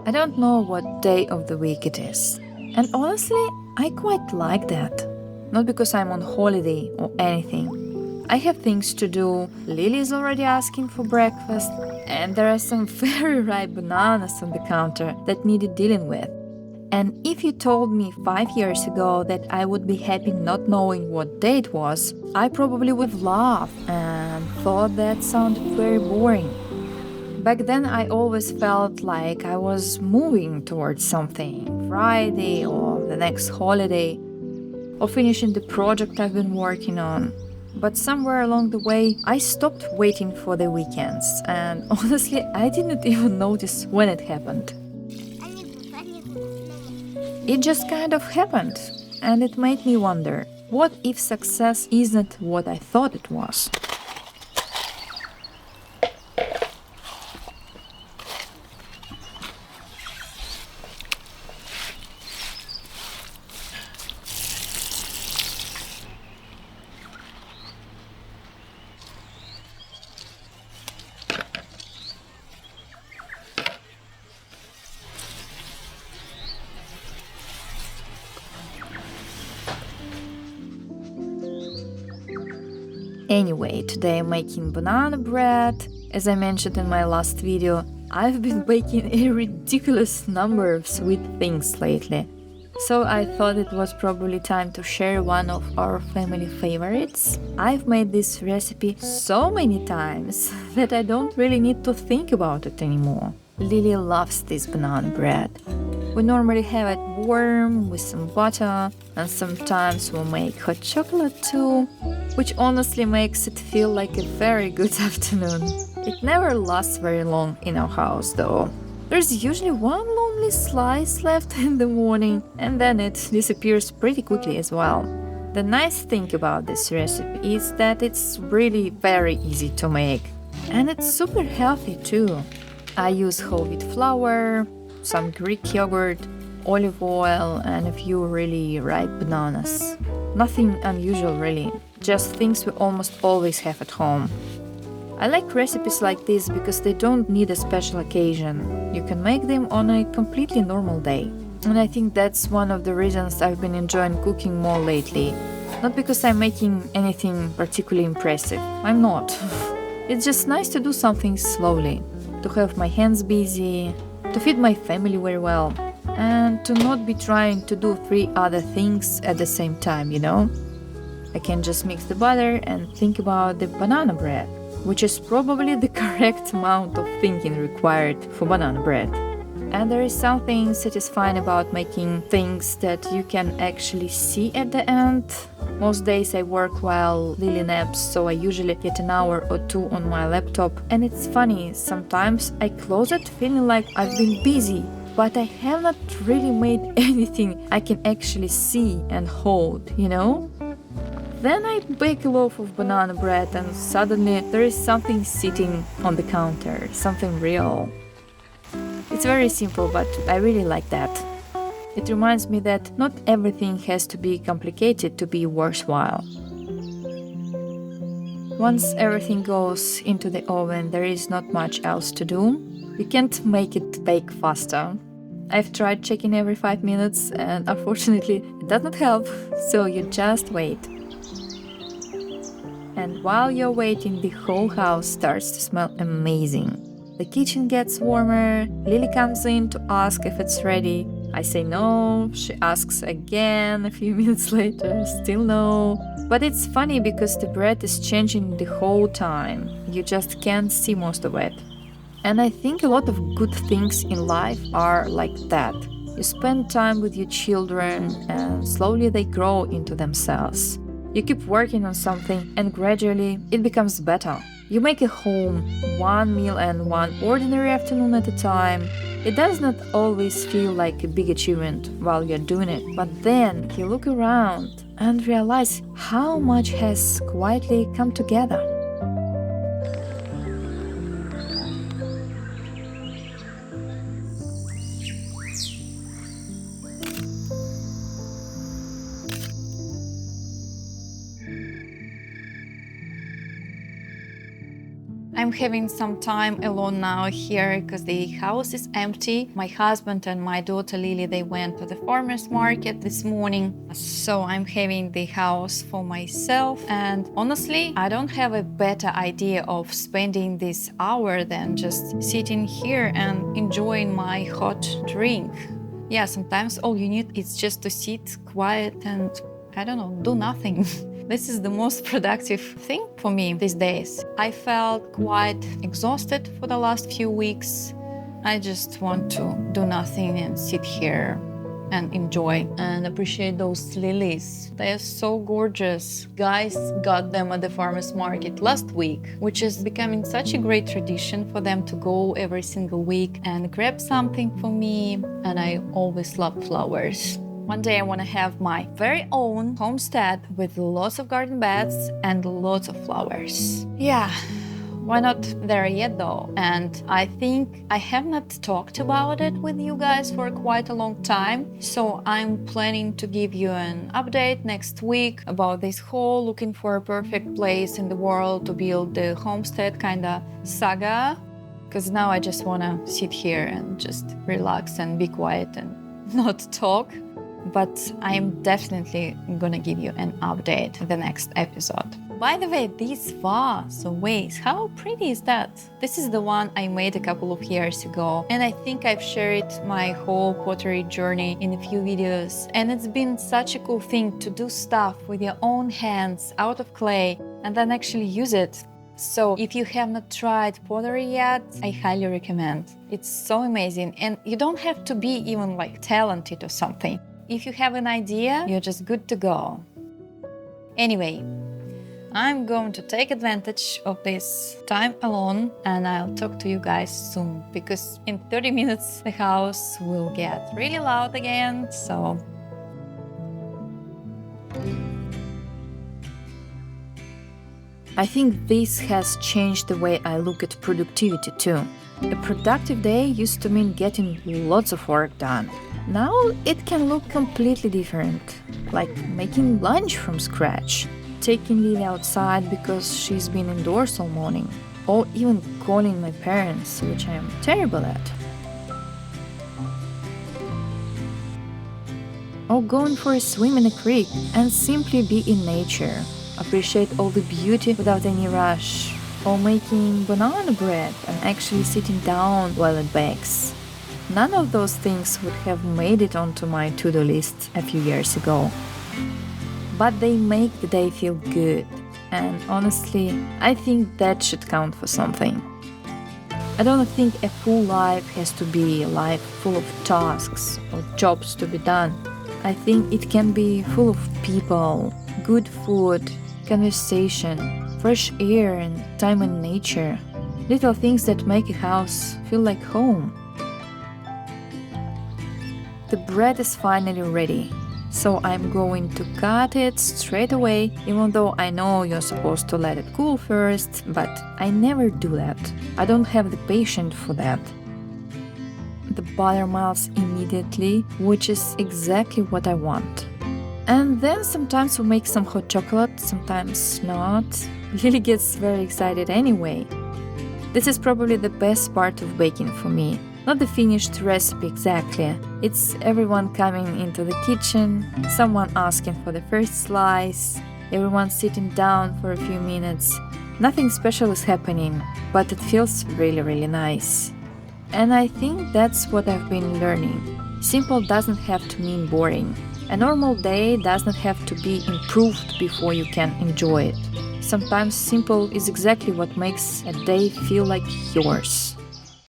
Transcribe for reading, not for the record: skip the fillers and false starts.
I don't know what day of the week it is. And honestly, I quite like that. Not because I'm on holiday or anything. I have things to do, Lily is already asking for breakfast, and there are some very ripe bananas on the counter that needed dealing with. And if you told me 5 years ago that I would be happy not knowing what day it was, I probably would laugh and thought that sounded very boring. Back then, I always felt like I was moving towards something, Friday or the next holiday, or finishing the project I've been working on. But somewhere along the way, I stopped waiting for the weekends, and honestly, I didn't even notice when it happened. It just kind of happened, and it made me wonder, what if success isn't what I thought it was? Anyway, today I'm making banana bread. As I mentioned in my last video, I've been baking a ridiculous number of sweet things lately. So I thought it was probably time to share one of our family favorites. I've made this recipe so many times that I don't really need to think about it anymore. Lily loves this banana bread. We normally have it warm with some butter, and sometimes we'll make hot chocolate too, which honestly makes it feel like a very good afternoon. It never lasts very long in our house though. There's usually one lonely slice left in the morning, and then it disappears pretty quickly as well. The nice thing about this recipe is that it's really very easy to make, and it's super healthy too. I use whole wheat flour, some Greek yogurt, olive oil, and a few really ripe bananas. Nothing unusual really, just things we almost always have at home. I like recipes like this because they don't need a special occasion. You can make them on a completely normal day. And I think that's one of the reasons I've been enjoying cooking more lately. Not because I'm making anything particularly impressive. I'm not. It's just nice to do something slowly, to have my hands busy, to feed my family very well, and to not be trying to do 3 other things at the same time, you know? I can just mix the butter and think about the banana bread, which is probably the correct amount of thinking required for banana bread. And there is something satisfying about making things that you can actually see at the end. Most days I work while Lily naps, so I usually get an hour or 2 on my laptop. And it's funny, sometimes I close it feeling like I've been busy, but I have not really made anything I can actually see and hold, you know? Then I bake a loaf of banana bread and suddenly there is something sitting on the counter, something real. It's very simple, but I really like that. It reminds me that not everything has to be complicated to be worthwhile. Once everything goes into the oven, there is not much else to do. You can't make it bake faster. I've tried checking every 5 minutes and unfortunately it does not help, so you just wait. And while you're waiting, the whole house starts to smell amazing. The kitchen gets warmer, Lily comes in to ask if it's ready. I say no, she asks again a few minutes later, still no. But it's funny because the bread is changing the whole time. You just can't see most of it. And I think a lot of good things in life are like that. You spend time with your children and slowly they grow into themselves. You keep working on something and gradually it becomes better. You make a home, one meal and one ordinary afternoon at a time. It does not always feel like a big achievement while you're doing it, but then you look around and realize how much has quietly come together. I'm having some time alone now here because the house is empty. My husband and my daughter Lily, they went to the farmer's market this morning. So I'm having the house for myself. And honestly, I don't have a better idea of spending this hour than just sitting here and enjoying my hot drink. Yeah, sometimes all you need is just to sit quiet and, I don't know, do nothing. This is the most productive thing for me these days. I felt quite exhausted for the last few weeks. I just want to do nothing and sit here and enjoy and appreciate those lilies. They are so gorgeous. Guys got them at the farmer's market last week, which is becoming such a great tradition for them to go every single week and grab something for me. And I always love flowers. One day I want to have my very own homestead with lots of garden beds and lots of flowers. Yeah, we're not there yet though. And I think I have not talked about it with you guys for quite a long time. So I'm planning to give you an update next week about this whole looking for a perfect place in the world to build the homestead kind of saga. Because now I just want to sit here and just relax and be quiet and not talk. But I'm definitely gonna give you an update in the next episode. By the way, these vase of waste, how pretty is that? This is the one I made a couple of years ago, and I think I've shared my whole pottery journey in a few videos. And it's been such a cool thing to do stuff with your own hands out of clay and then actually use it. So if you have not tried pottery yet, I highly recommend. It's so amazing, and you don't have to be even like talented or something. If you have an idea, you're just good to go. Anyway, I'm going to take advantage of this time alone, and I'll talk to you guys soon, because in 30 minutes the house will get really loud again, so... I think this has changed the way I look at productivity too. A productive day used to mean getting lots of work done. Now it can look completely different, like making lunch from scratch, taking Lily outside because she's been indoors all morning, or even calling my parents, which I'm terrible at. Or going for a swim in a creek and simply be in nature, appreciate all the beauty without any rush, or making banana bread and actually sitting down while it bakes. None of those things would have made it onto my to-do list a few years ago. But they make the day feel good, and honestly, I think that should count for something. I don't think a full life has to be a life full of tasks or jobs to be done. I think it can be full of people, good food, conversation, fresh air and time in nature. Little things that make a house feel like home. The bread is finally ready, so I'm going to cut it straight away, even though I know you're supposed to let it cool first, but I never do that. I don't have the patience for that. The butter melts immediately, which is exactly what I want. And then sometimes we make some hot chocolate, sometimes not. Lily gets very excited anyway. This is probably the best part of baking for me. Not the finished recipe exactly. It's everyone coming into the kitchen, someone asking for the first slice, everyone sitting down for a few minutes. Nothing special is happening, but it feels really, really nice. And I think that's what I've been learning. Simple doesn't have to mean boring. A normal day does not have to be improved before you can enjoy it. Sometimes simple is exactly what makes a day feel like yours.